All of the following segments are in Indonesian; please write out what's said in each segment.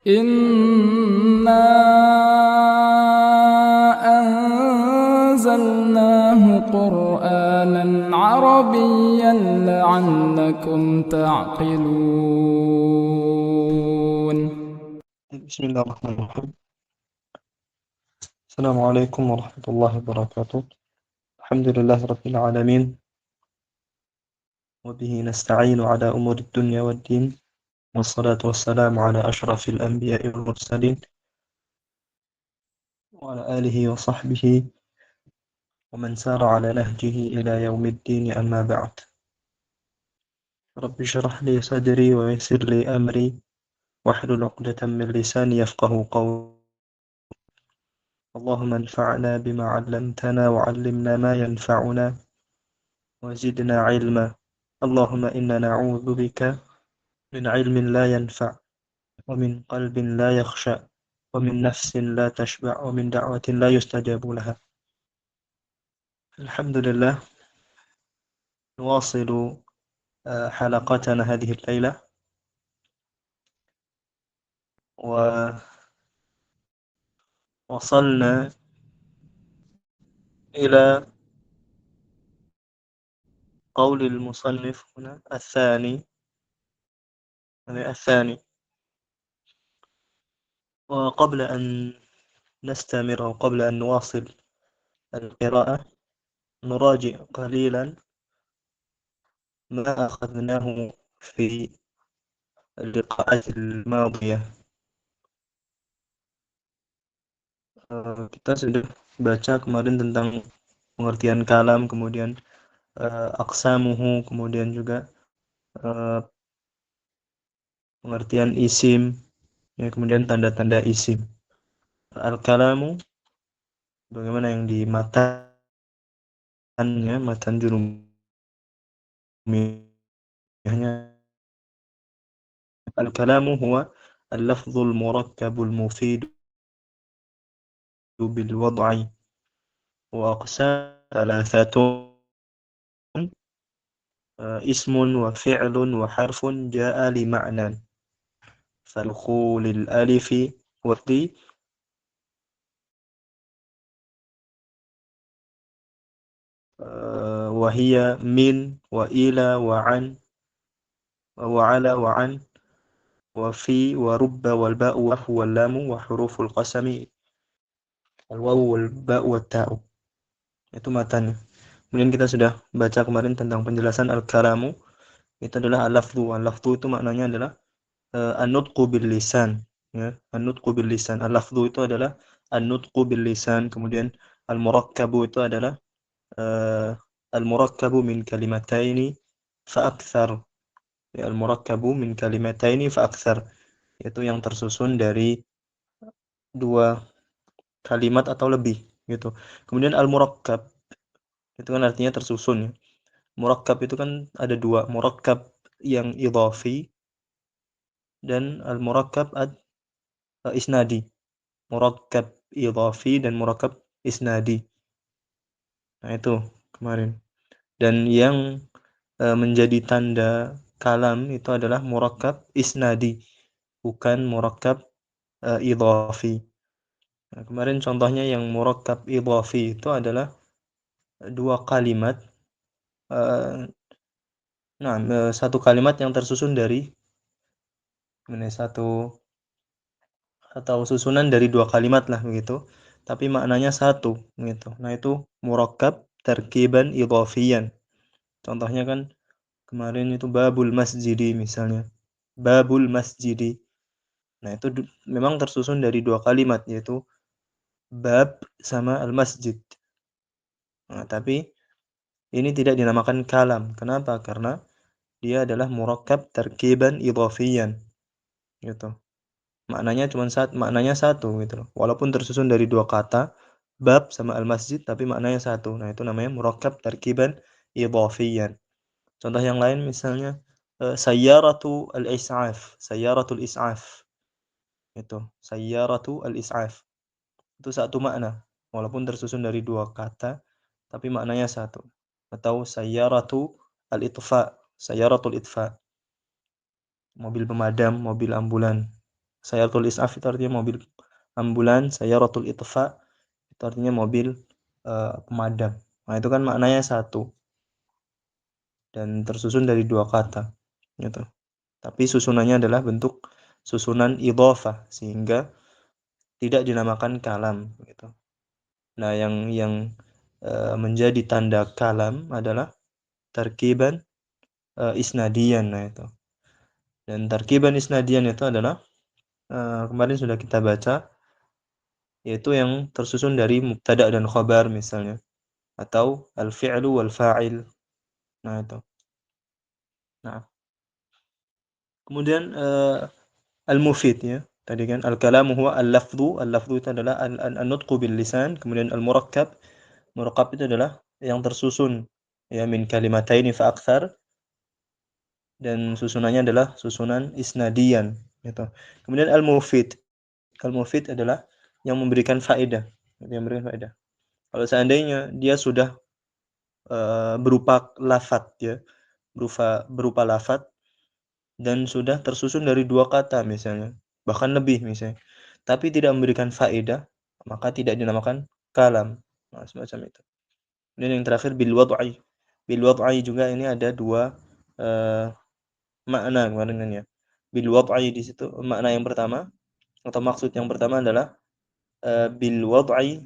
إنا أنزلناه قرآنا عربيا لعلكم تعقلون. بسم الله الرحمن الرحيم. السلام عليكم ورحمة الله وبركاته. الحمد لله رب العالمين، وبه نستعين على أمور الدنيا والدين، والصلاة والسلام على أشرف الأنبياء والمرسلين وعلى آله وصحبه ومن سار على نهجه إلى يوم الدين، أما بعد. رب اشرح لي صدري ويسر لي أمري واحلل عقدة من لساني يفقه قولي. اللهم انفعنا بما علمتنا وعلمنا ما ينفعنا وزدنا علما. اللهم إنا نعوذ بك من علم لا ينفع، ومن قلب لا يخشع، ومن نفس لا تشبع، ومن دعوة لا يستجاب لها. الحمد لله، نواصل حلقتنا هذه الليلة، ووصلنا إلى قول المصنف هنا الثاني. وقبل أن نستمر، أو قبل أن نواصل القراءة، نراجع قليلا ما أخذناه في اللقاءات الماضية. Kita sudah baca kemarin tentang pengertian kalam, kemudian aqsamuhu, kemudian juga pengertian isim, ya, kemudian tanda-tanda isim. Al-kalamu, bagaimana yang di matannya, matan jurumiyahnya. Al-kalamu huwa al-lafzul murakkabul mufidu bil wad'i wa aqsam thalathatun ismun wa fi'lun wa harfun ja'a li ma'nan falkhulil alifi wardi wa hiya min wa ila wa an wa ala wa an wa fi wa rubba wal ba'u wal lamu wa huruful qasami al wawu wal ba'u wat ta'u. Itu matanya. Kemudian kita sudah baca kemarin tentang penjelasan al-kalamu. Itu adalah al-lafzu. Al-lafzu itu maknanya adalah an-nutqu bil lisan, ya, an-nutqu bil lisan. Al-lafzu itu adalah an-nutqu bil lisan. Kemudian al-murakkabu itu adalah al-murakkabu min kalimataini fa akthar. Ya, al-murakkabu min kalimataini fa akthar. Itu yang tersusun dari dua kalimat atau lebih, gitu. Kemudian al-murakkab itu kan artinya tersusun, ya. Murakkab itu kan ada dua, murakkab yang idhafi dan al-murakkab isnadi. Murakkab idhafi dan murakkab isnadi. Nah, itu kemarin. Dan yang menjadi tanda kalam itu adalah murakkab isnadi, bukan murakkab idhafi. Nah, kemarin contohnya yang murakkab idhafi itu adalah dua kalimat, satu kalimat yang tersusun dari satu atau susunan dari dua kalimat lah begitu, tapi maknanya satu gitu. Nah, itu murakkab tarkiban idhafiyan. Contohnya kan kemarin itu babul masjidi misalnya. Babul masjidi. Nah, itu memang tersusun dari dua kalimat, yaitu bab sama al-masjid. Nah, tapi ini tidak dinamakan kalam. Kenapa? Karena dia adalah murakkab tarkiban idhafiyan gitu. Maknanya satu gitu loh. Walaupun tersusun dari dua kata, bab sama al-masjid, tapi maknanya satu. Nah, itu namanya murakkab tarkiban idhafiyan. Contoh yang lain misalnya sayyaratu al-is'af, sayyaratul is'af. Itu sayyaratu al-is'af. Itu satu makna. Walaupun tersusun dari dua kata, tapi maknanya satu. Atau sayyaratu al-itfa, sayyaratul itfa. Mobil pemadam, mobil ambulan. Sayaratul is'af itu artinya mobil ambulans, sayaratul itfa itu artinya mobil pemadam. Nah, itu kan maknanya satu dan tersusun dari dua kata gitu. Tapi susunannya adalah bentuk susunan idhofah sehingga tidak dinamakan kalam gitu. Nah, yang menjadi tanda kalam adalah tarkiban isnadiyan. Nah, itu. Dan tarkiban isnadiyan itu adalah kemarin sudah kita baca, yaitu yang tersusun dari mubtada dan khabar misalnya, atau al-fi'lu wal fa'il. Nah, itu. Nah, kemudian al-mufid ya. Tadi kan al-kalamu huwa al-lafdhu. Al-lafdhu itu adalah an-nutqu bil lisan, kemudian al-murakkab. Murakkab itu adalah yang tersusun ya min kalimataini fa aktsar, dan susunannya adalah susunan isnadiyan gitu. Kemudian al-mufid. Al-mufid adalah yang memberikan faedah, yang memberikan faedah. Kalau seandainya dia sudah berupa lafadz ya, berupa lafadz dan sudah tersusun dari dua kata misalnya, bahkan lebih misalnya, tapi tidak memberikan faedah, maka tidak dinamakan kalam. Nah, semacam itu. Dan yang terakhir bil wad'i. Bil wad'i juga ini ada dua makna kemarin kan ya. Bil wad'i di situ makna yang pertama atau maksud yang pertama adalah bil wad'i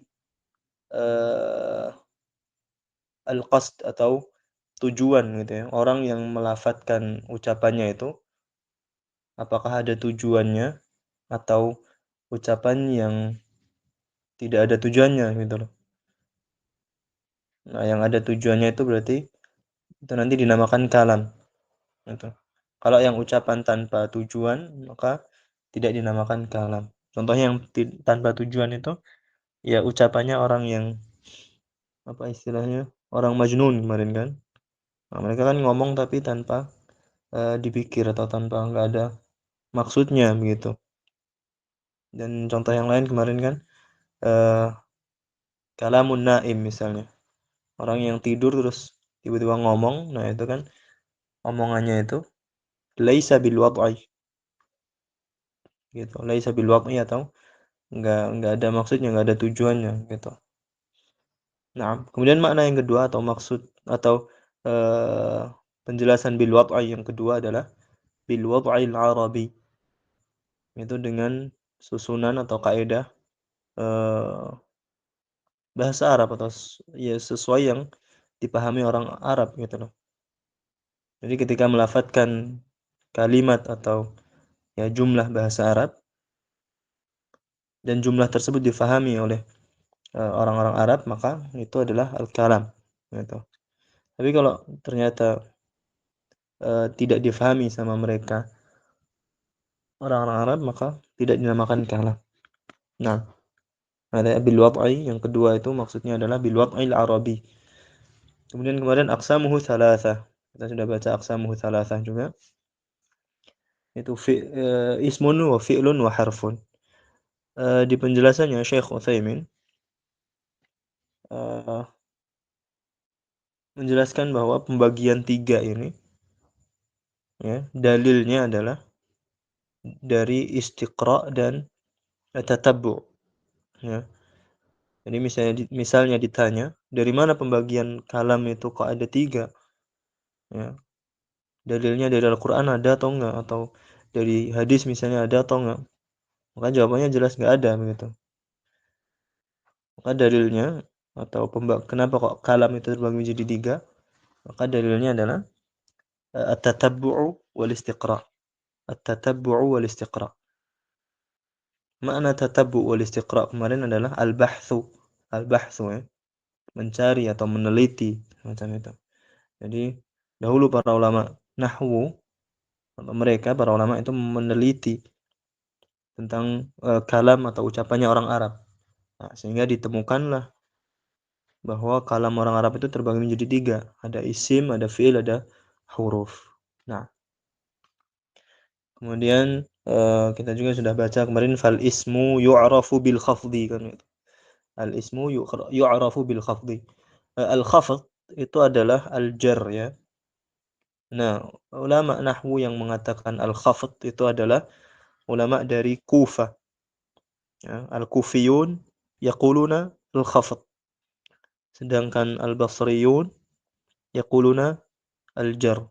al-qasd atau tujuan gitu ya. Orang yang melafadzkan ucapannya itu apakah ada tujuannya atau ucapan yang tidak ada tujuannya gitu loh. Nah, yang ada tujuannya itu berarti itu nanti dinamakan kalam gitu. Kalau yang ucapan tanpa tujuan maka tidak dinamakan kalam. Contohnya yang tanpa tujuan itu ya ucapannya orang yang apa istilahnya? Orang majnun kemarin kan. Nah, mereka kan ngomong tapi tanpa dipikir atau tanpa nggak ada maksudnya begitu. Dan contoh yang lain kemarin kan eh kalamun naim misalnya. Orang yang tidur terus tiba-tiba ngomong, nah itu kan omongannya itu laisa bil wad'i gitu. Laisa bil wad'i atau nggak ada maksudnya, nggak ada tujuannya gitu. Nah, kemudian makna yang kedua atau maksud atau eh, penjelasan bil wad'i yang kedua adalah bil wad'il arabi. Itu dengan susunan atau kaidah eh, bahasa Arab atau ya sesuai yang dipahami orang Arab gitu loh. Jadi ketika melafadzkan kalimat atau ya jumlah bahasa Arab dan jumlah tersebut difahami oleh orang-orang Arab, maka itu adalah al-kalam gitu. Tapi kalau ternyata tidak difahami sama mereka orang-orang Arab, maka tidak dinamakan kalam. Nah, ada bil wad'i yang kedua itu maksudnya adalah bil wad'il arabi. Kemudian kemarin aqsamuhu tsalatsa. Kita sudah baca aqsamuhu tsalatsa juga. Itu ismun wa fi'lun wa harfun. Di penjelasannya Syekh Utsaimin eh, menjelaskan bahwa pembagian tiga ini ya dalilnya adalah dari istiqra dan tatabbu ya. Jadi misalnya ditanya dari mana pembagian kalam itu kok ada tiga ya, dalilnya dari Al-Quran ada atau enggak, atau dari hadis misalnya ada atau enggak, maka jawabannya jelas enggak ada begitu. Maka dalilnya atau kenapa kok kalam itu terbagi menjadi tiga, maka dalilnya adalah at-tatabbu'u wal istiqra. At-tatabbu'u wal istiqra. Makna tatabbu' wal istiqra kemarin adalah al-bahthu. Al-bahthu ya, mencari atau meneliti macam itu. Jadi dahulu para ulama nahwu, mereka para ulama itu meneliti tentang kalam atau ucapannya orang Arab. Nah, sehingga ditemukanlah bahwa kalam orang Arab itu terbagi menjadi tiga. Ada isim, ada fi'il, ada huruf. Nah, kemudian kita juga sudah baca kemarin fal ismu yu'rafu bil khafdi kan gitu. Al ismu yu'rafu bil khafdi. Al khafd itu adalah al jar ya. Nah, ulama nahwu yang mengatakan al khafd itu adalah ulama dari Kufah. Ya, al-Kufiyun yaquluna al-khafd. Sedangkan al-Basriyun yaquluna al-jar.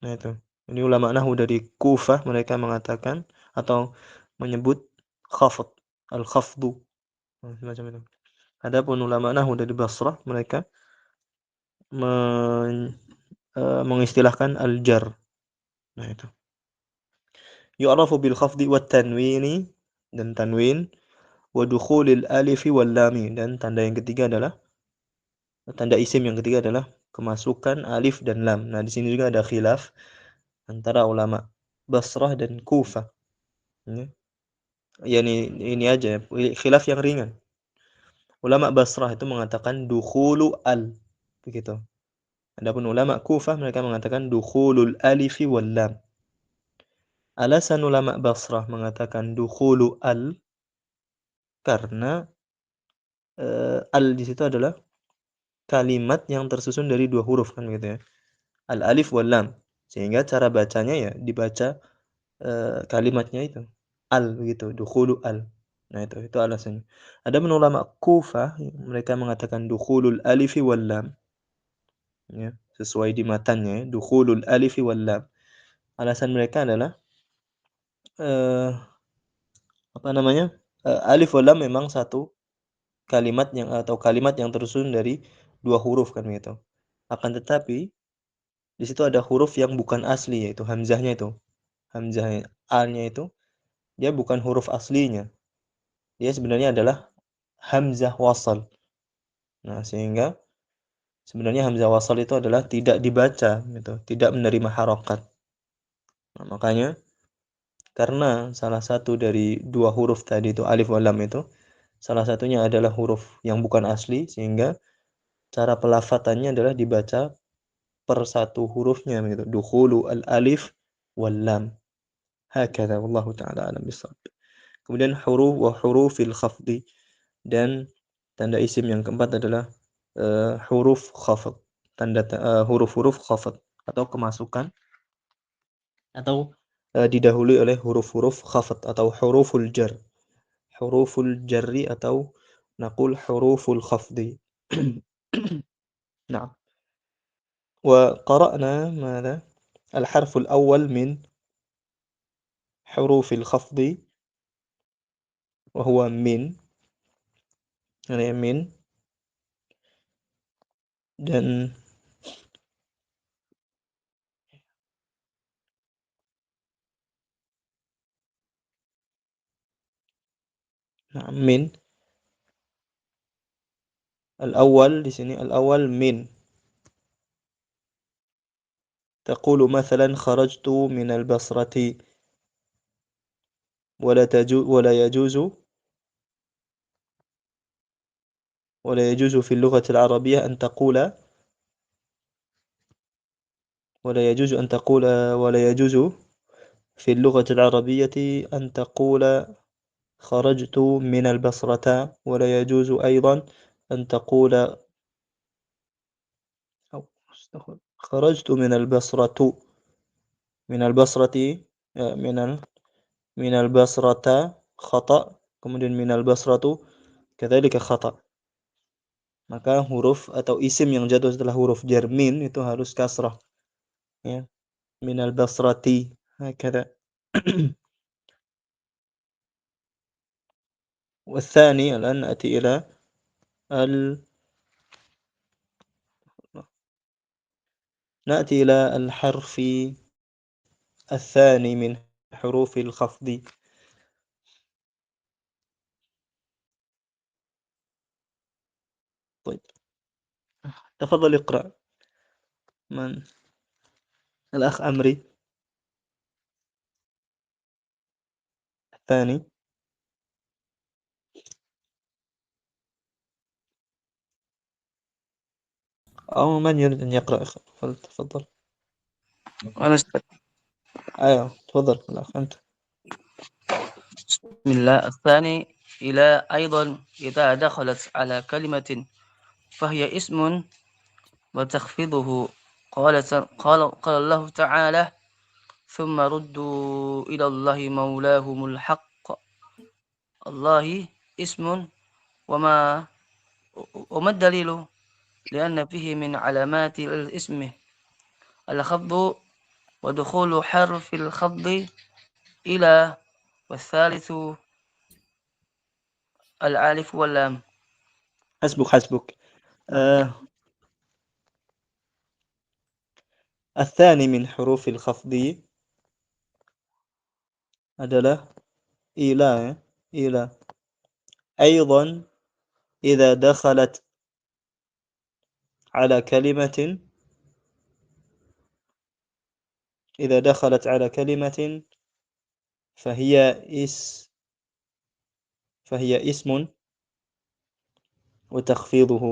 Nah itu. Ini ulama nahwu dari Kufah, mereka mengatakan atau menyebut khafd, al-khafdu. Semacam itu. Adapun ulama nahwu dari Basrah, mereka mengistilahkan al-jar. Nah itu. Yu'rafu bil khafdi wat tanwini, dan tanwin, wa dukhulil alifi wal lami, dan tanda yang ketiga adalah tanda isim yang ketiga adalah kemasukan alif dan lam. Nah, di sini juga ada khilaf antara ulama Basrah dan Kufah. Ya. Ini aja khilaf yang ringan. Ulama Basrah itu mengatakan dukhulu al, begitu. Adapun ulama Kufah mereka mengatakan dukhulul alifi wal lam. Alasan ulama Basrah mengatakan dukhulu al karena al di situ adalah kalimat yang tersusun dari dua huruf kan gitu ya. Al alif wal lam. Sehingga cara bacanya ya dibaca kalimatnya itu al begitu, dukhulu al. Nah itu alasannya. Adapun ulama Kufah mereka mengatakan dukhulul alifi wal lam, ya, sesuai di matanya, dukhulul alifi wal lam. Alasan mereka adalah apa namanya? Alif wal lam memang satu kalimat yang tersusun dari dua huruf kan gitu. Akan tetapi di situ ada huruf yang bukan asli, yaitu hamzahnya itu. Hamzah a-nya itu dia bukan huruf aslinya. Dia sebenarnya adalah hamzah wasal. Nah, sehingga sebenarnya hamzah wasal itu adalah tidak dibaca gitu, tidak menerima harokat. Nah, makanya karena salah satu dari dua huruf tadi itu alif wal lam itu salah satunya adalah huruf yang bukan asli, sehingga cara pelafatannya adalah dibaca per satu hurufnya gitu. Dukhulu al alif wal lam. Hakadha wallahu taala alam bisawab. Kemudian huruf wa hurufil khafdi, dan tanda isim yang keempat adalah huruf khafd. Huruf-huruf khafd atau kemasukan atau didahului oleh huruf-huruf khafd atau huruful jar. Huruful jarri atau naqul huruful khafdi. Nah, wa qara'na madza? الحرف الأول من حروف الخفض وهو من، يعني من، dan nah, min al-awwal di sini al-awwal min. تقول مثلا خرجت من البصرة ولا يجوز في اللغة العربية أن تقول ولا يجوز في اللغة العربية أن تقول خرجت من البصرة، ولا يجوز أيضا أن تقول خرجت من البصرة، من البصرة من البصرة خطأ، kemudian من البصرة كذلك خطأ. Maka huruf atau isim yang jatuh setelah huruf jar min itu harus kasrah, ya. Minal basrati hakadha. والثاني الآن نأتي إلى الحرف الثاني من حروف الخفض. طيب تفضل اقرأ. من الأخ أمري الثاني. أو من يريد أن يقرأ؟ تفضل. أنا أستاذ. أيوة تفضل الأخ أنت. بسم الله. الثاني إلى أيضا إذا دخلت على كلمة فهي اسم وتخفضه. قال الله تعالى ثم ردوا إلى الله مولاهم الحق. الله اسم وما وما الدليل؟ لأن فيه من علامات الاسم الخفض ودخول حرف الخفض إلى، والثالث الألف واللام. حسبك. الثاني من حروف الخفض adalah إلى إلى أيضا إذا دخلت على كلمة فهي اسم وتخفيضه.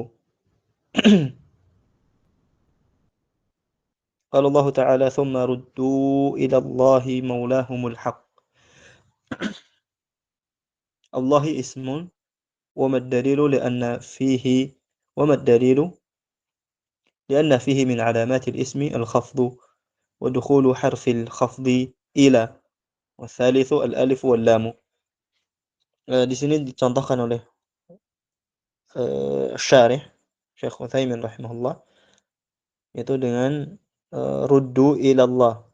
قال الله تعالى ثم ردوا إلى الله مولاهم الحق. الله اسم وما الدليل لأن فيه من علامات الاسم الخفض ودخول حرف الخفض إلى، والثالث الألف واللام. Di sini dicontohkan oleh syarih Syekh Utsaimin rahimahullah, yaitu dengan ruddu ilallah.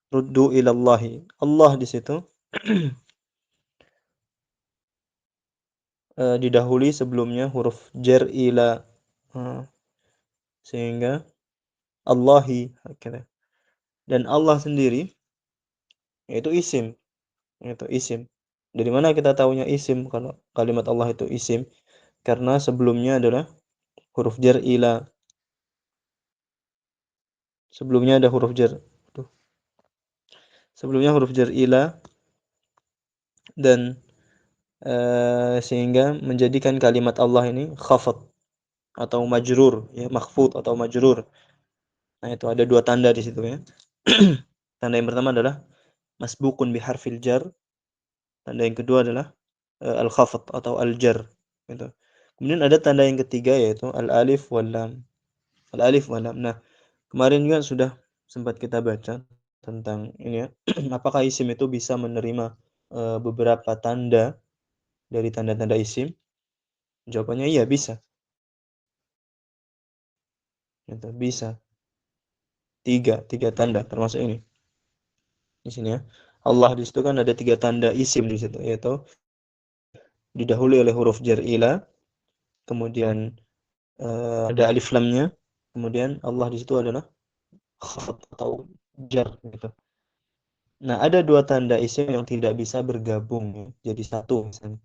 Ruddu ilallahi. Allah di situ didahului sebelumnya huruf jar ila, sehingga Allahi akhirnya. Dan Allah sendiri yaitu isim. Dari mana kita tahunya isim kalau kalimat Allah itu isim? Karena sebelumnya adalah huruf jar ila. Sebelumnya ada huruf jar. Sebelumnya huruf jar ila, dan sehingga menjadikan kalimat Allah ini khafad atau majrur, ya, makhfud atau majrur. Nah, itu ada dua tanda di situ, ya. Tanda yang pertama adalah masbukun biharfil jar. Tanda yang kedua adalah al-khafad atau al-jar, gitu. Kemudian ada tanda yang ketiga, yaitu al-alif wal lam. Al-alif wal lam. Nah, kemarin juga sudah sempat kita baca tentang ini, ya. Apakah isim itu bisa menerima beberapa tanda dari tanda-tanda isim? Jawabannya iya, bisa. Gitu, bisa. Tiga tanda termasuk ini. Di sini, ya. Allah di situ kan ada 3 tanda isim di situ, yaitu didahului oleh huruf jar ila, kemudian ada alif lamnya, kemudian Allah di situ adalah khafad atau jar, gitu. Nah, ada 2 tanda isim yang tidak bisa bergabung, ya, jadi satu misalnya,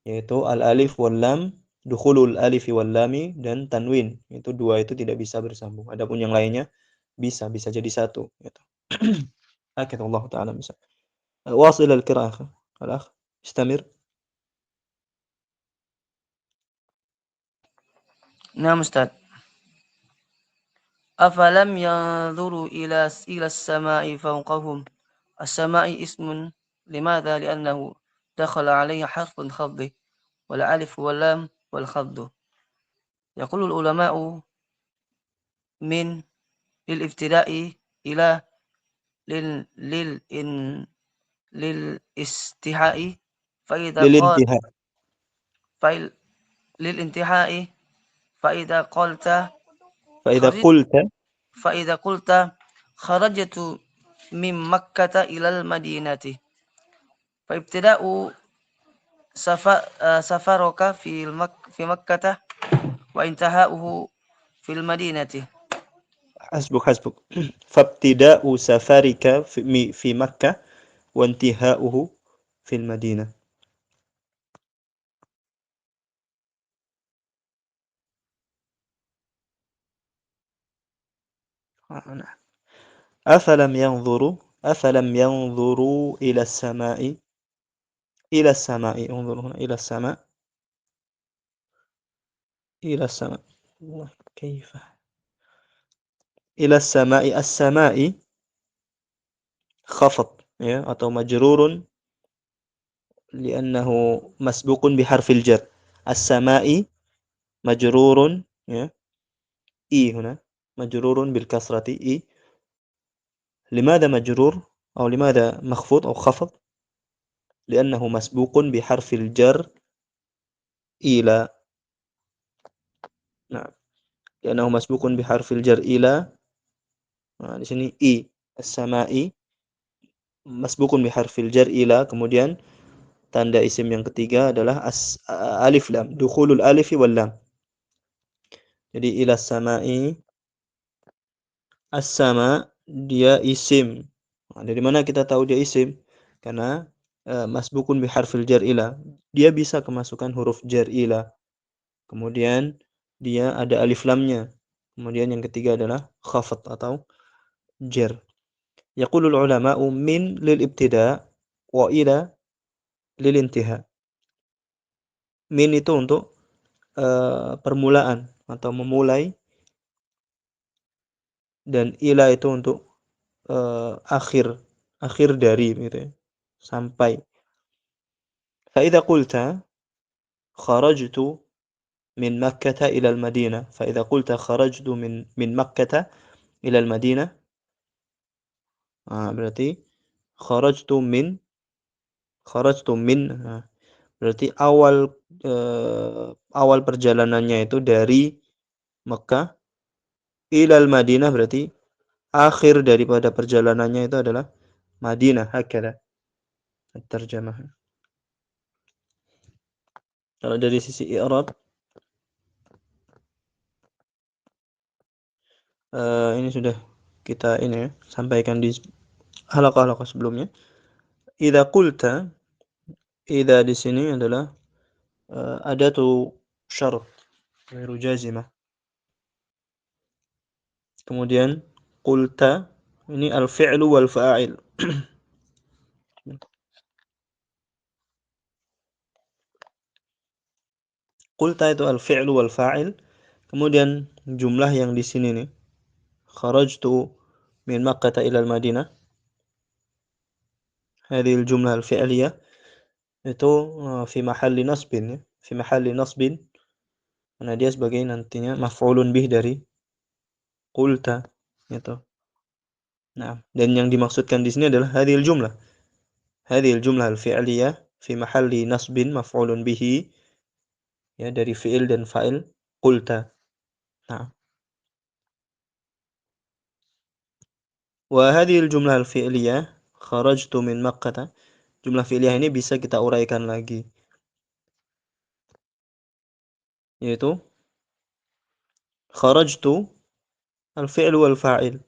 yaitu al-alif wal lam, dukhulul alif wal lami, dan tanwin. Itu 2 itu tidak bisa bersambung. Adapun yang lainnya bisa jadi satu, gitu. هكذا الله تعالى مثال. واصل القراءة الأخ استمر. نعم أستاذ. أفلم ينظروا إلى السماء فوقهم. السماء اسم. لماذا؟ لأنه دخل عليه حرف خفض والألف واللام والخفض. يقول العلماء من للابتداء إلى للاستحاء، فإذا قال للانتهاء. للانتهاء فإذا قلت فإذا خرجت قلت فإذا قلت خرجت من مكة إلى المدينة، فابتداء سفرك في مكة وانتهاؤه في المدينة. حسبك. فابتداء سفرك في مكة وانتهاؤه في المدينة. أفلم ينظروا إلى السماء. انظروا هنا إلى السماء. الله، كيف إلى السماء. السماء خفض، ya, atau majrurun li'annahu masbuqun biharfil jar. As-sama'i majrurun, ya, huna majrurun bil kasrati I. لماذا مجرور أو لماذا مخفوض أو خفض؟ لأنه مسبوق بحرف الجر إلى. نعم، لأنه مسبوق بحرف الجر إلى. Nah, di sini I as-samai masbukun biharfil jar ila, kemudian tanda isim yang ketiga adalah alif lam, dukhulul alifi wal lam. Jadi ila samai, as-sama dia isim. Nah, dari mana kita tahu dia isim? Karena masbukun biharfil jar ila. Dia bisa kemasukan huruf jar ila. Kemudian dia ada alif lamnya. Kemudian yang ketiga adalah khafat atau jar. Yaqulul ulama'u min lil ibtida' wa ila lil intiha. Min itu untuk permulaan atau memulai, dan ila itu untuk akhir dari gitu ya, sampai. Fa idza qulta kharajtu min Makkah ila al-Madinah, fa idza qulta kharajtu min Makkah ila al-Madinah, berarti kharajtu min, berarti awal perjalanannya itu dari Mekah ilal Madinah, berarti akhir daripada perjalanannya itu adalah Madinah. Hakala terjemah. Kalau dari sisi i'rab, ini sudah kita ini ya, sampaikan di halaqah-halaqah sebelumnya. Idza qulta, idza di sini adalah adatu syarat ghairu jazimah. Kemudian qulta ini al-fi'lu wal fa'il. Qulta itu al-fi'lu wal fa'il. Kemudian jumlah yang di sini nih, kharajtu min Makkah ila al-Madinah. Hadhihi al-jumlah al-fi'liyah itu fi mahalli nasbin ya, fi mahalli nasbin. Karena dia sebagai nantinya maf'ulun bih dari qulta gitu. Nah, dan yang dimaksudkan di sini adalah hadhil jumlah. Hadhil jumlah al-fi'liyah fi mahalli nasbin maf'ulun bihi, ya, dari fi'il dan fa'il qulta. Nah, wa hadhil jumlah al-fi'liyah kharajtu min Makkah. Jumlah fi'liyah ini bisa kita uraikan lagi, yaitu kharajtu al-fi'lu wal fa'il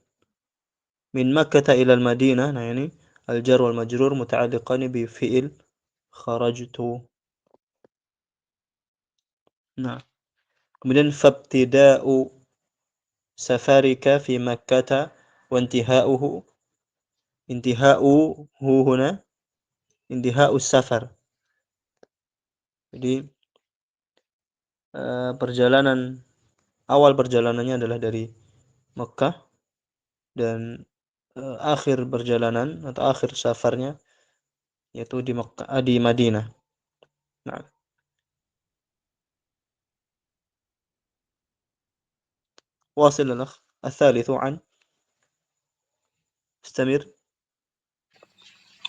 min Makkah ila al-Madinah. Nah, ini al-jar wal majrur muta'alliqan bi fi'il kharajtu. Nah, kemudian fabtida'u safarika fi Makkah wa intiha'uhu huna intiha'u safar. Jadi awal perjalanannya adalah dari Mekah, dan akhir perjalanan atau akhir safarnya yaitu di Mekah, di Madinah. Nah, واصل الأخ الثالث عن استمر.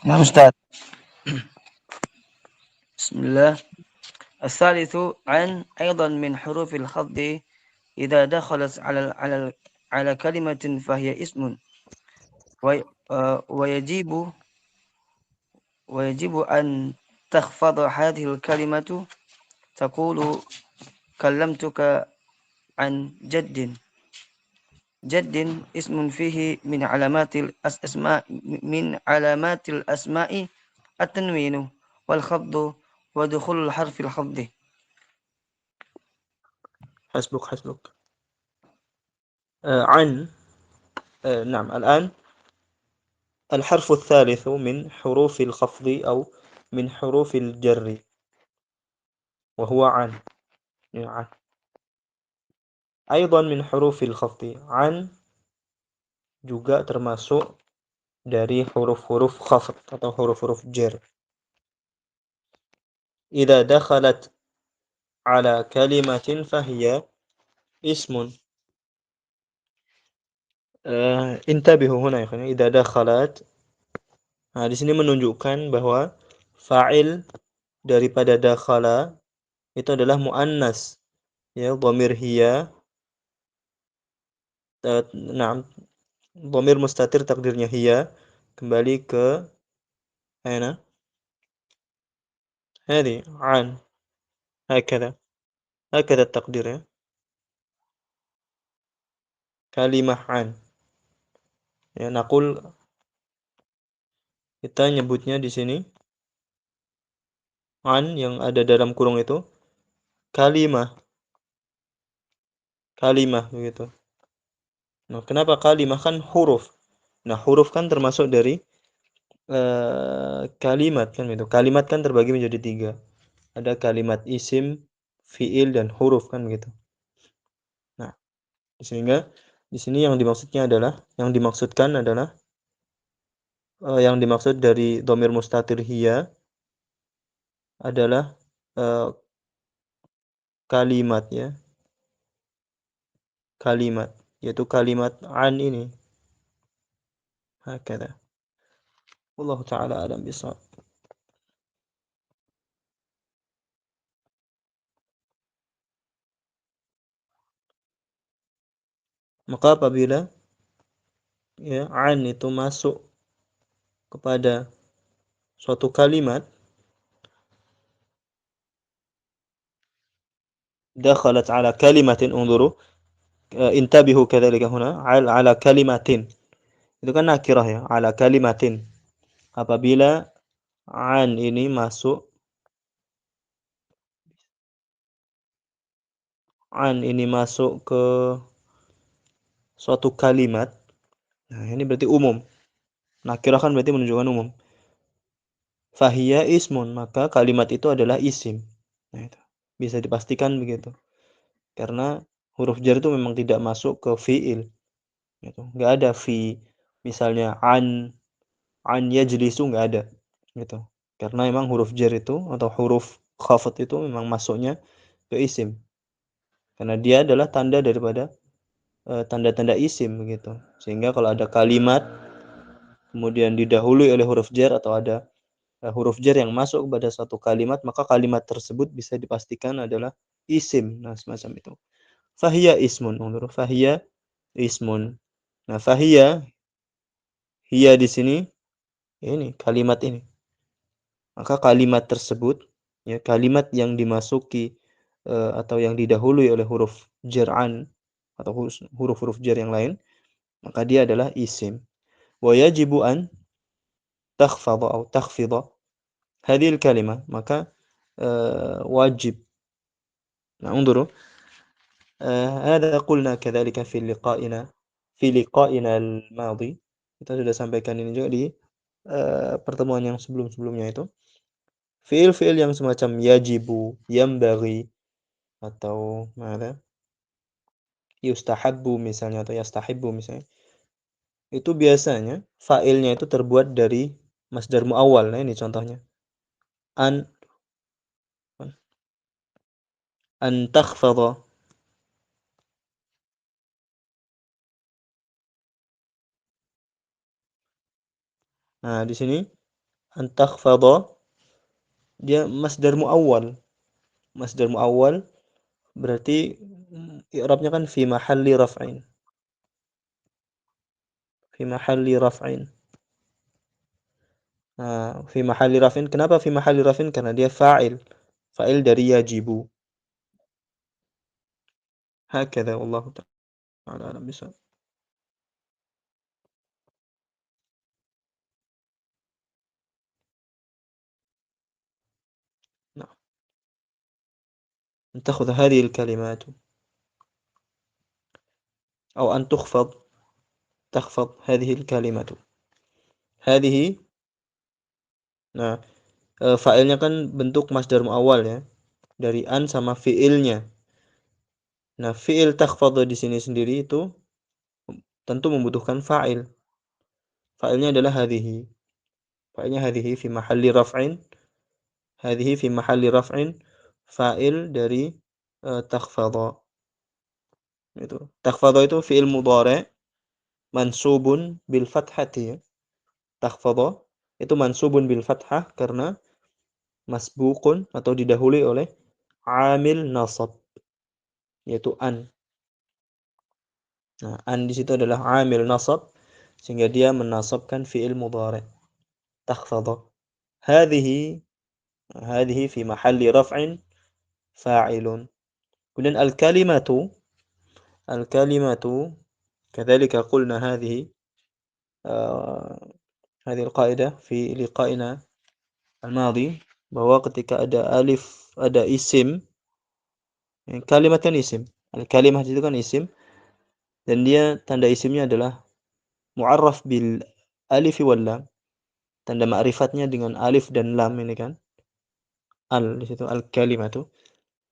نعم أستاذ. بسم الله. الثالث عن أيضا من حروف الخفض إذا دخلت على كلمة فهي اسم ويجب أن تخفض هذه الكلمة. تقول كلمتك عن جد. جد اسم فيه من علامات الأسماء التنوين والخفض ودخول الحرف الخفض. حسبك. عن نعم. الآن الحرف الثالث من حروف الخفض أو من حروف الجر وهو عن. عن أيضا من حروف الخفض. عن juga termasuk dari huruf-huruf khafd atau huruf-huruf jar. Idza dakhalat ala kalimatin fahiya ismun. intabihu huna ya kan, idza dakhalat. Nah, di sini menunjukkan bahwa fa'il daripada dakhala itu adalah muannas, ya, dhamir hiya, na'am, dhamir mustatir takdirnya hiya, kembali ke aina? Hadi, an, hakadha. Hakadha takdir ya. Kalimah an. Ya, naqul kita nyebutnya di sini an yang ada dalam kurung itu kalimah, kalimah begitu. Nah, kenapa kalimah? Kan huruf. Nah, huruf kan termasuk dari kalimat kan itu. Kalimat kan terbagi menjadi 3. Ada kalimat isim, fiil dan huruf kan begitu. Nah, sehingga di sini yang dimaksudkan adalah yang dimaksud dari dhamir mustatir hiya adalah kalimat ya. Kalimat, yaitu kalimat an ini. Hakadha. Wallahu taala alam bisawab. Maka apabila ya an itu masuk kepada suatu kalimat, dakhalat ala kalimatin, unzuru, intabihu kadzalika huna, ala kalimatin. Itu kan nakirah ya, ala kalimatin. Apabila an ini masuk ke suatu kalimat, nah ini berarti umum. Nakirah kan berarti menunjukkan umum. Fahiya ismun, maka kalimat itu adalah isim. Nah, itu bisa dipastikan begitu. Karena huruf jar itu memang tidak masuk ke fiil. Gitu. Nggak ada fi, misalnya an yajlisu, nggak ada. Gitu. Karena memang huruf jar itu atau huruf khafat itu memang masuknya ke isim. Karena dia adalah tanda daripada tanda-tanda isim begitu. Sehingga kalau ada kalimat kemudian didahului oleh huruf jar atau ada huruf jar yang masuk kepada satu kalimat, maka kalimat tersebut bisa dipastikan adalah isim. Nah, semacam itu. Fahiya ismun, unzur, fahiya ismun. Nah, fahiya, hiya di sini ini kalimat ini. Maka kalimat tersebut ya, kalimat yang dimasuki atau yang didahului oleh huruf jar'an atau huruf-huruf jar yang lain, maka dia adalah isim. Wa yajibu an takhfadha atau takhfidha hadhihi al-kalimah, maka wajib. Nah, unzuru, هذا قلنا كذلك في لقائنا الماضي. Kita sudah sampaikan ini juga di pertemuan yang sebelum-sebelumnya itu. Fiil-fiil yang semacam yajibu, yambaghi, atau mana? Yustahabbu misalnya atau yastahibbu misalnya. Itu biasanya fa'ilnya itu terbuat dari masdar muawwal. Nah, ini contohnya. An takhfadha. Nah, di sini an takhfadha dia masdar muawwal. Masdar muawwal berarti i'rabnya kan fi mahalli raf'in. Fi mahalli raf'in. Nah, fi mahalli raf'in. Kenapa fi mahalli raf'in? Karena dia fa'il. Fa'il dari yajibu. Hakadha wallahu ta'ala alam bisawab. نعم. أن تأخذ هذه الكلمات أو أن تخفض هذه الكلمة. هذه, nah, fa'ilnya kan bentuk masdar muawwal ya. Dari an sama fi'ilnya. Nah, fi'il takhfadh di sini sendiri itu tentu membutuhkan fa'il. Fa'ilnya adalah hadhihi. Fa'ilnya hadhihi fi mahalli raf'in. Hadhihi fi mahalli raf'in. Fa'il dari takhfadha. Itu. Takhfadha itu fi'il mudhari'. mansubun bil fathati ya. Takhfadha itu mansubun bil fathah karena masbuqun atau didahului oleh amil nasab yaitu an. Nah, an di situ adalah amil nasab sehingga dia menasabkan fi'il mudhari'. Takhfadha. Hadhihi fi mahalli raf'in fa'ilun. Kemudian al-kalimatu كذلك قلنا هذه هذه القاعدة في لقائنا الماضي bahwa ketika ada alif, ada isim, kalimat kan isim. Al-kalimah itu kan isim dan dia tanda isimnya adalah mu'arraf bil alif wal lam. Tanda ma'rifatnya dengan alif dan lam ini kan. Al di situ al-kalimatu.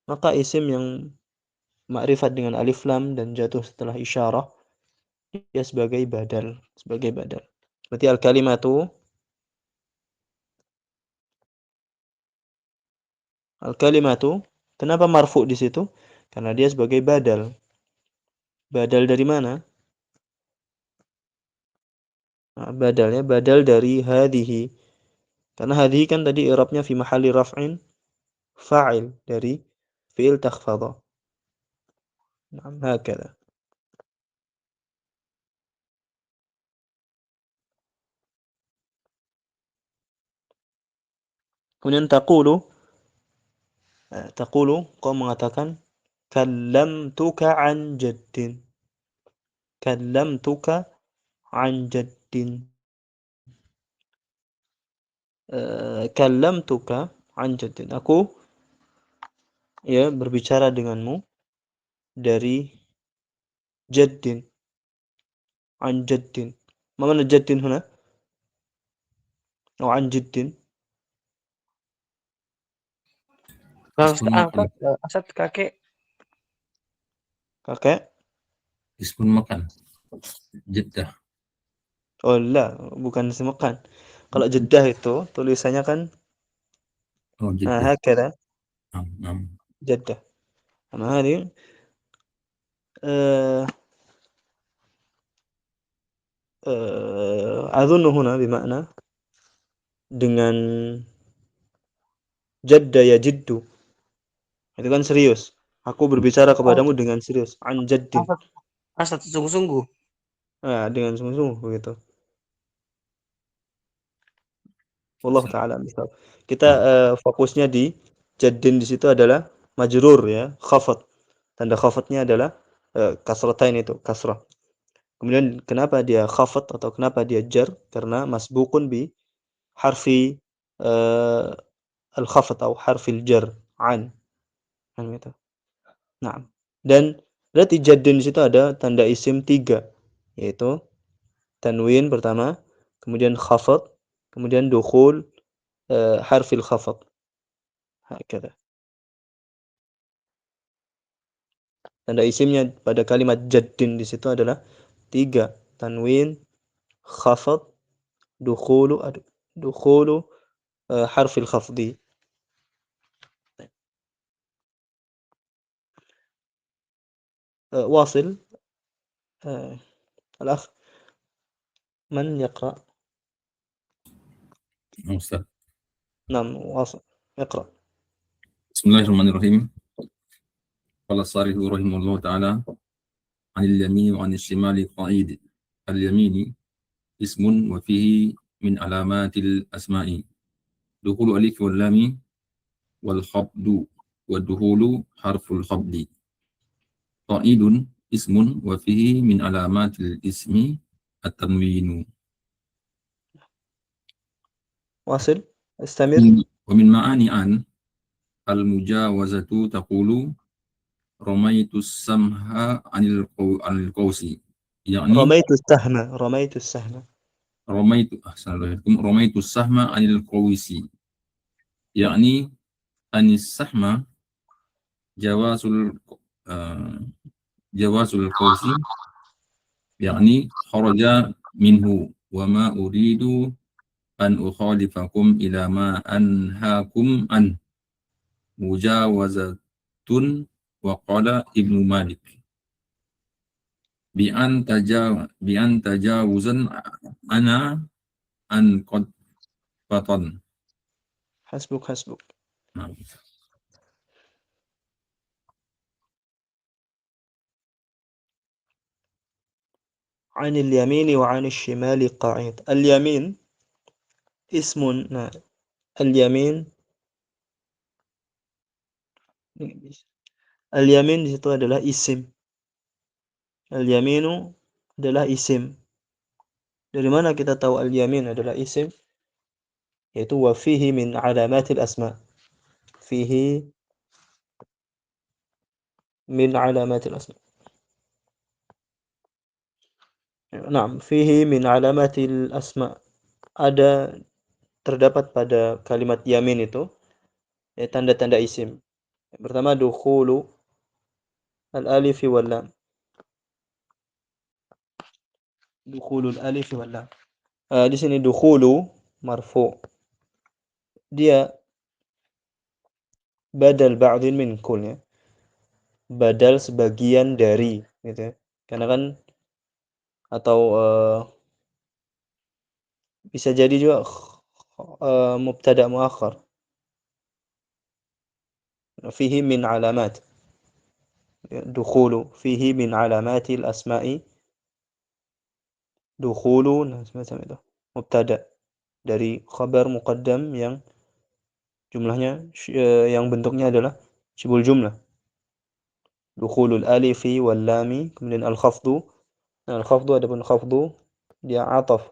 Maka isim yang ma'rifat dengan alif lam dan jatuh setelah isyarah dia sebagai badal. Berarti al-kalimatu kenapa marfu di situ? Karena dia sebagai badal. Badal dari mana? Nah, badal dari hadhihi. Karena hadhihi kan tadi i'rabnya fi mahalli raf'in fa'il dari fi'il takhfadha. Nah, hakadha. Kemudian taqulu kau mengatakan kallamtuka an jaddin. Kallamtuka an jaddin. Kallamtuka an jaddin. Aku ya berbicara denganmu dari jaddin. An jaddin. Ma mana jaddin huna? Atau an jaddin? Ismun makan. Asad kakek. Kakek? Ismun makan. Jeddah. Oh la, bukan semakan. Kalau Jeddah itu tulisannya kan Oh, Jeddah. hakada Naam. Jeddah. Nah, ini أظن هنا بمعنى dengan jadda ya jiddu. Itu kan serius. Aku berbicara kepadamu dengan serius. An jaddin. Asad sungguh-sungguh. Nah, dengan sungguh-sungguh begitu. Wallahu taala misal. Kita fokusnya di jaddin di situ adalah majrur ya, khafat. Tanda khafatnya adalah kasratain itu, kasrah. Kemudian kenapa dia khafat atau kenapa dia jar? Karena masbukun bi harfi al-khafat atau harfil jar an. Kan gitu. Nah, dan berarti jaddin di situ ada tanda isim 3 yaitu tanwin pertama, kemudian khafat, kemudian dukhul harfil khafat. Hakada. Tanda isimnya pada kalimat jaddin di situ adalah 3, tanwin, khafat, dukhulu harfil khafdi. واصل الأخ من يقرأ؟ Ustaz. نعم واصل اقرأ. Bismillahirrahmanirrahim. Qala sarihu rahimahullah ta'ala anil yamini wa anil shimali qa'id. Al-yamini ismun wa fihi min alamatil asma'i. Dukhulu alif wal lami wal khabdu wa dukhulu harful khabdi. Qa'idun ismun wa fihi min alamatil ismi at-tanwinu. واصل استمر. Wa min ma'ani an al-mujawazatu taqulu ramaitus samha anil qawsi. Yani رميت السهم ramaitus sahma anil qawsi. Yani anis sahma jawazul qawsi yani kharaja minhu wa ma uridu an ukhalifakum ila ma anhaakum an mujawazatun wa qala Ibnu Malik. bi an tajawuzan ana an qad fatan. Hasbuk. Nah, Anil yamini wa anil shimali qa'id. Al-yamin ismun. Nah, al-yamin di situ adalah isim. Al-yaminu adalah isim. Dari mana kita tahu al-yamin adalah isim? Yaitu wa fihi min alamatil asma. Fihi min alamatil asma. Naam, fihi min alamatil asma. Ada terdapat pada kalimat yamin itu tanda-tanda isim. Yang pertama dukhulu al-alifi wal lam. Dukhulul alifi wal lam. Di sini dukhulu marfu. Dia badal ba'dhin min kul, ya. Badal sebagian dari, gitu ya. Karena kan atau bisa jadi juga mubtada muakhar. Fihi min alamat. Dukhulu fihi min alamatil asma'i. Dukhulu, nah semacam itu. Mubtada dari khabar muqaddam yang jumlahnya yang bentuknya adalah syibul jumlah. Dukhulul alifi wal lami, kemudian al-khafdu. Nah, al-khafdu adapun khafdu dia ataf.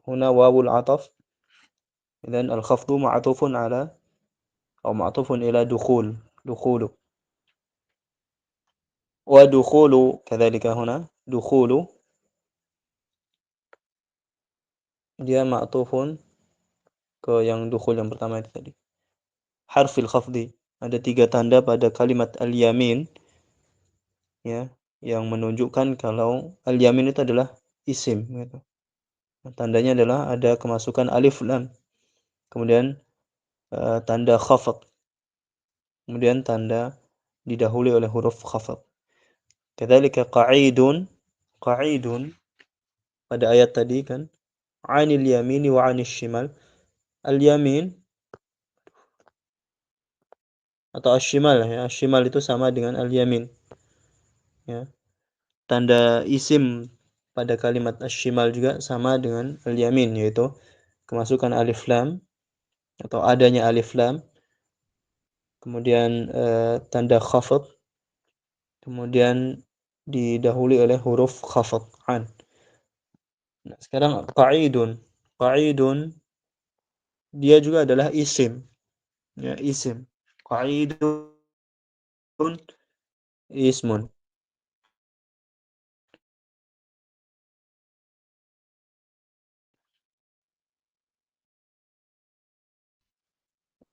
Huna wawul ataf. Dan al-khafdu ma'tufun ala atau ma'tufun ila dukhul. Dukhulu. Wa dukhulu kadzalika huna dukhulu dia ma'tufun ke yang dukhul yang pertama itu tadi. Harfil khafdi. Ada 3 tanda pada kalimat al-yamin, ya, yang menunjukkan kalau al-yamin itu adalah isim, gitu. Tandanya adalah ada kemasukan alif lam, kemudian tanda khafad, kemudian tanda didahului oleh huruf khafad. Kadzalika qa'idun pada ayat tadi kan, anil yamini wa anil shimal. Al-yamin atau asy-syimal, ya. Asy-syimal itu sama dengan al-yamin, ya. Tanda isim pada kalimat asy-syimal juga sama dengan al-yamin, yaitu kemasukan alif lam atau adanya alif lam, kemudian tanda khafad, kemudian didahului oleh huruf khafad an. Nah, sekarang qa'idun dia juga adalah isim, ya, isim. Qa'idun ismun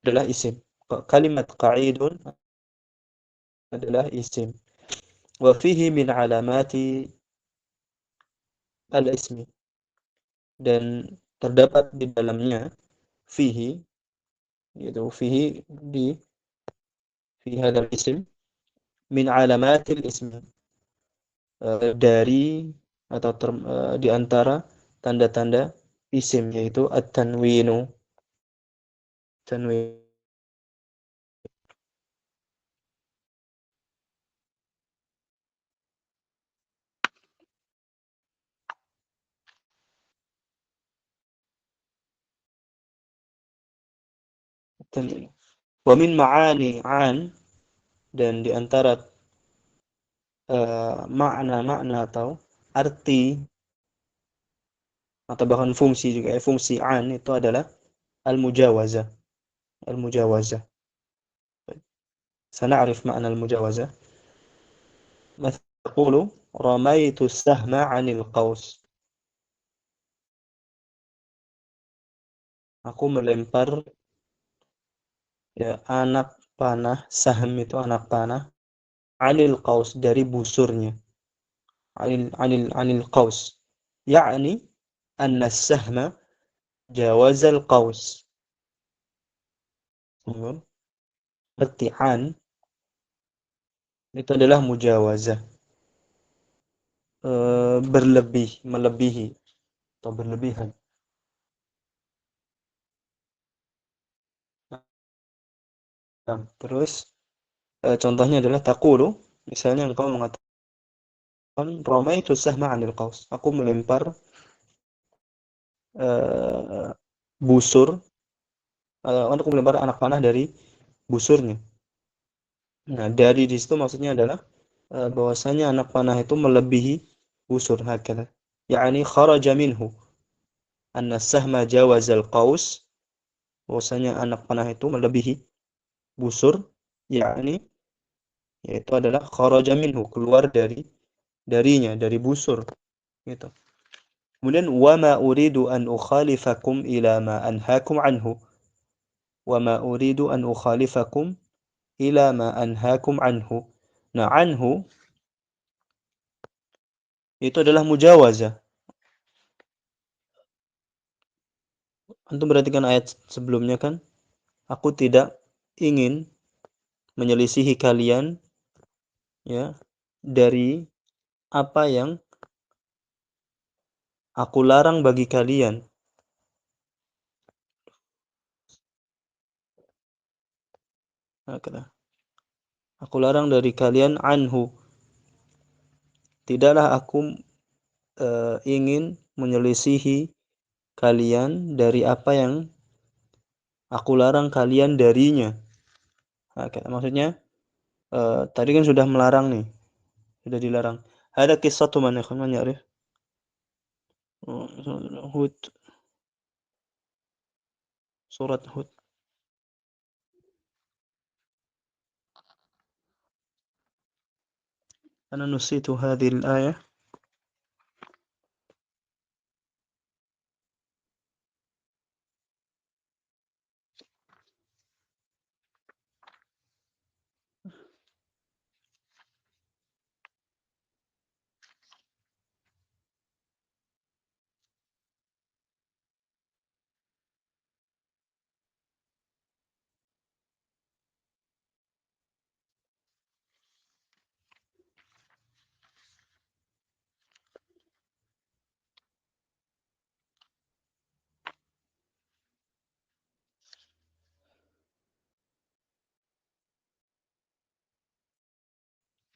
adalah isim. Kalimat qa'idun adalah isim. Wa fihi min alamati al-ismi, dan terdapat di dalamnya fihi, yaitu fihi di fi hadzal isim min alamatil ismi, dari atau di antara tanda-tanda isim, yaitu at-tanwinu. Tanwin. Wa min ma'ani an, dan di antara makna-makna atau arti atau bahkan fungsi juga, fungsi an itu adalah al-mujawazah. Al-mujawazah. Sana'rif makna al-mujawazah. Mathal taqulu ramaitu as-sahma 'anil qaus. Aku melempar, ya, anak panah. Sahm itu anak panah. 'Anil qaus, dari busurnya. 'Anil qaus. Ya'ni anna as-sahma jawazal qaus. Arti an itu adalah mujawazah. melebihi atau berlebihan. Nah, terus contohnya adalah taqulu, misalnya engkau mengatakan ramaitu sahma 'anil qaus. Aku melempar busur aku melempar anak panah dari busurnya. Nah, dari di situ maksudnya adalah bahwasanya anak panah itu melebihi busur hakala. Yani kharaja minhu. Anna sahma jawazal qaus. Bahwasanya anak panah itu melebihi busur, yakni yaitu adalah kharaja minhu, keluar darinya, dari busur gitu. Kemudian wa ma uridu an ukhalifakum ila ma anhaakum anhu. Wa ma uridu an ukhalifakum ila ma anhaakum anhu. Nah, anhu itu adalah mujawazah. Antum perhatikan ayat sebelumnya kan? Aku tidak ingin menyelisihi kalian ya dari apa yang aku larang bagi kalian. Nah, aku larang dari kalian anhu. Tidaklah aku ingin menyelisihi kalian dari apa yang aku larang kalian darinya. Nah, maksudnya tadi kan sudah melarang nih, sudah dilarang. Ada kisah tuh mana kan ya? Hud, surat Hud. Ana nusitu hadhihi al-ayah.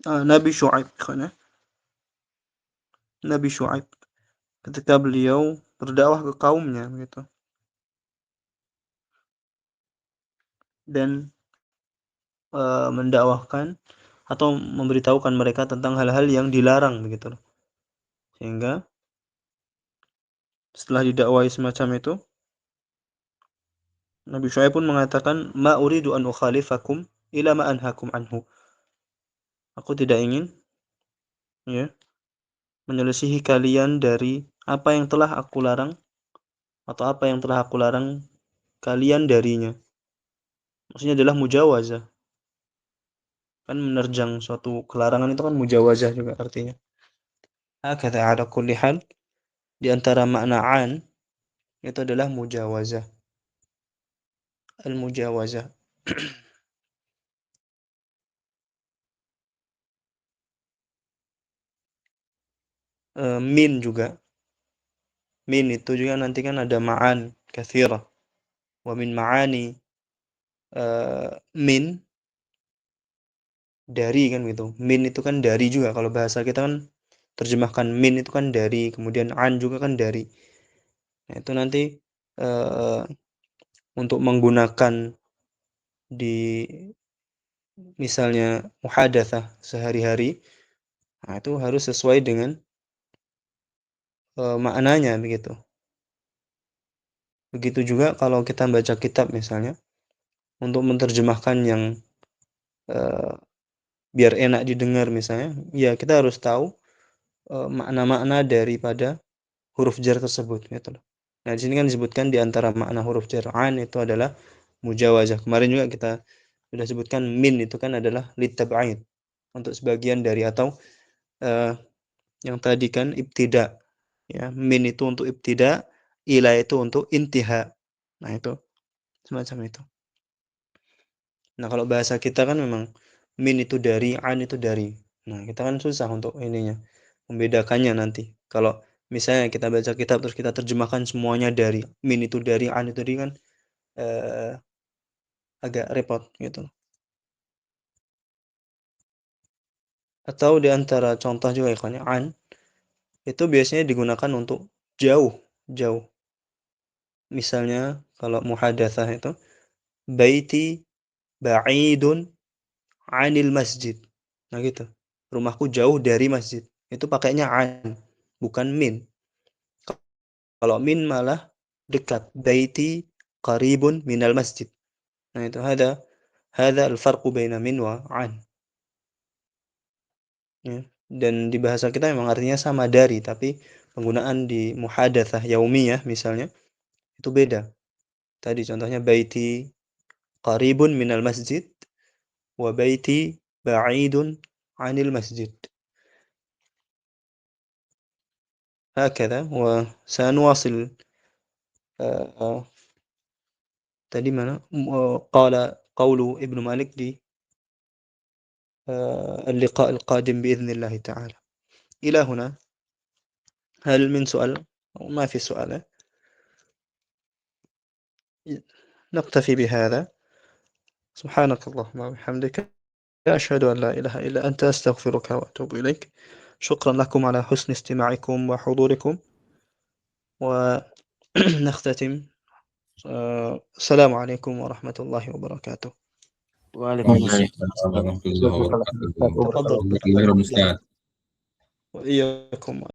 Nabi Syuaib kan ya? Nabi Syuaib ketika beliau berdakwah ke kaumnya gitu. Dan mendakwahkan atau memberitahukan mereka tentang hal-hal yang dilarang begitu. Sehingga setelah didakwai semacam itu, Nabi Syuaib pun mengatakan ma uridu an ukhalifakum ila ma anhakum anhu. Aku tidak ingin ya menyelisihi kalian dari apa yang telah aku larang atau apa yang telah aku larang kalian darinya. Maksudnya adalah mujawazah. Kan menerjang suatu kelarangan itu kan mujawazah juga artinya. Hakadha ala kulli hal, di antara makna an itu adalah mujawazah. Al-mujawazah. Min juga. Min itu juga nanti kan ada ma'an katsirah. Wa min ma'ani min dari kan gitu. Min itu kan dari juga. Kalau bahasa kita kan terjemahkan min itu kan dari, kemudian an juga kan dari. Nah, itu nanti untuk menggunakan di misalnya muhadatsah sehari-hari, nah itu harus sesuai dengan maknanya begitu. Begitu juga kalau kita baca kitab misalnya, untuk menerjemahkan yang biar enak didengar misalnya, ya kita harus tahu makna-makna daripada huruf jar tersebut gitu loh. Nah, di sini kan disebutkan di antara makna huruf jar an itu adalah mujawazah. Kemarin juga kita sudah sebutkan min itu kan adalah litab'id, untuk sebagian dari, atau yang tadi kan ibtida. Ya, min itu untuk ibtida, ila itu untuk intiha. Nah, itu semacam itu. Nah, kalau bahasa kita kan memang min itu dari, an itu dari. Nah, kita kan susah untuk ininya. membedakannya nanti. Kalau misalnya kita baca kitab terus kita terjemahkan semuanya dari, min itu dari, an itu dari kan agak repot gitu. Atau di antara contoh juga ikhwan, an itu biasanya digunakan untuk jauh. Misalnya kalau muhadatsah itu baiti ba'idun 'anil masjid. Nah gitu. Rumahku jauh dari masjid. Itu pakainya an, bukan min. Kalau min malah dekat. Baiti qaribun minal masjid. Nah itu hada al-farqu baina min wa an. Ya. Dan di bahasa kita memang artinya sama dari, tapi penggunaan di muhadatsah yaumiyah misalnya itu beda. Tadi contohnya baiti qaribun minal masjid wa baiti ba'idun 'anil masjid. هكذا وسنواصل tadi mana قول ابن مالك di اللقاء القادم بإذن الله تعالى. إلى هنا هل من سؤال؟ ما في سؤال. نكتفي بهذا. سبحانك اللهم وبحمدك أشهد أن لا إله إلا أنت أستغفرك وأتوب إليك. شكرا لكم على حسن استماعكم وحضوركم ونختتم. السلام عليكم ورحمة الله وبركاته. Waalaikumsalam warahmatullahi wabarakatuh. تفضل. Jazakallahu khairan Ustaz. وإياكم.